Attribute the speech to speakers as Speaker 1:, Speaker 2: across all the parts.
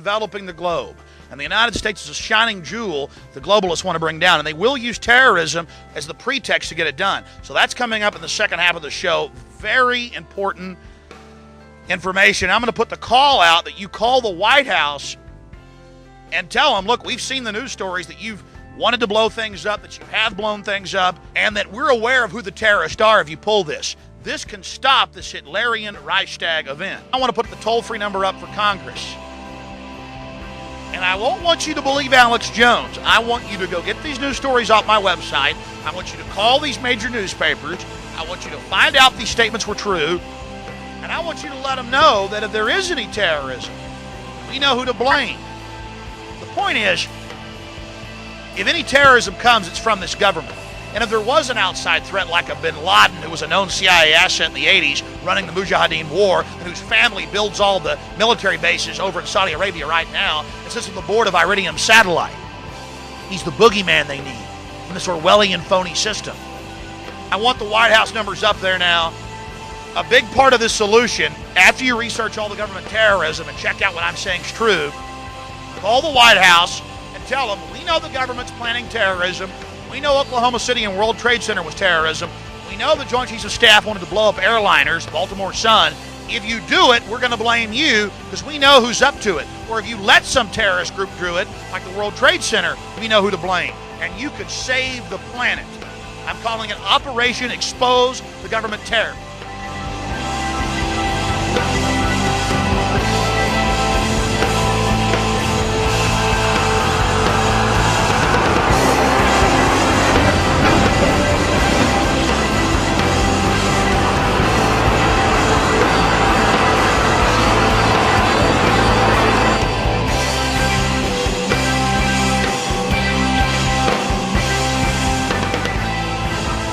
Speaker 1: enveloping the globe. And the United States is a shining jewel the globalists want to bring down. And they will use terrorism as the pretext to get it done. So that's coming up in the second half of the show. Very important information. I'm going to put the call out that you call the White House and tell them, look, we've seen the news stories that you've wanted to blow things up, that you have blown things up, and that we're aware of who the terrorists are if you pull this. This can stop this Hitlerian Reichstag event. I want to put the toll-free number up for Congress. And I won't want you to believe Alex Jones. I want you to go get these news stories off my website. I want you to call these major newspapers. I want you to find out these statements were true. And I want you to let them know that if there is any terrorism, we know who to blame. The point is, if any terrorism comes, it's from this government. And if there was an outside threat like a bin Laden, who was a known CIA asset in the 80s, running the Mujahideen war, and whose family builds all the military bases over in Saudi Arabia right now, and sits on the board of Iridium Satellite. He's the boogeyman they need in this Orwellian phony system. I want the White House numbers up there now. A big part of this solution, after you research all the government terrorism and check out what I'm saying is true, call the White House and tell them, we know the government's planning terrorism. We know Oklahoma City and World Trade Center was terrorism. We know the Joint Chiefs of Staff wanted to blow up airliners, Baltimore Sun. If you do it, we're going to blame you because we know who's up to it. Or if you let some terrorist group do it, like the World Trade Center, we know who to blame. And you could save the planet. I'm calling it Operation Expose the Government Terror.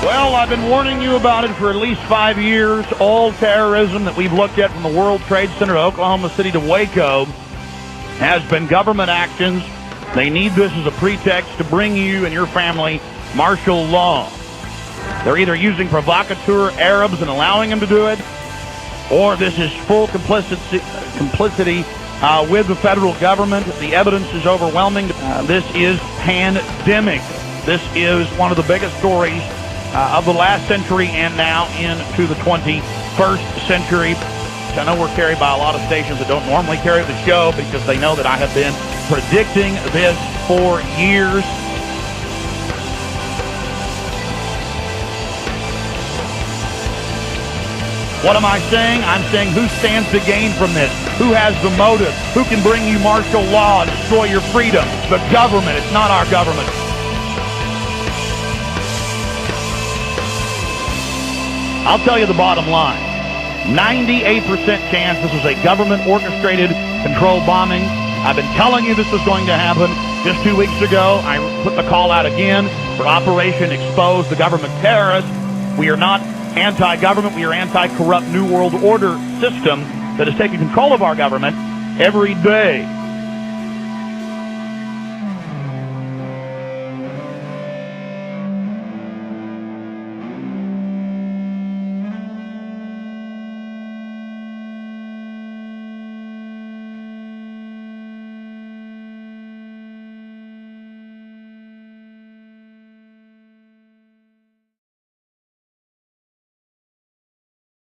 Speaker 2: Well, I've been warning you about it for at least 5 years. All terrorism that we've looked at from the World Trade Center to Oklahoma City to Waco has been government actions. They need this as a pretext to bring you and your family martial law. They're either using provocateur Arabs and allowing them to do it, or this is full complicity with the federal government. The evidence is overwhelming. This is pandemic. This is one of the biggest stories of the last century and now into the 21st century. I know we're carried by a lot of stations that don't normally carry the show because they know that I have been predicting this for years. What am I saying? I'm saying who stands to gain from this? Who has the motive? Who can bring you martial law and destroy your freedom? The government. It's not our government. I'll tell you the bottom line. 98% chance this was a government-orchestrated controlled bombing. I've been telling you this was going to happen. Just 2 weeks ago, I put the call out again for Operation Expose the Government Terrorists. We are not anti-government. We are anti-corrupt New World Order system that is taking control of our government every day.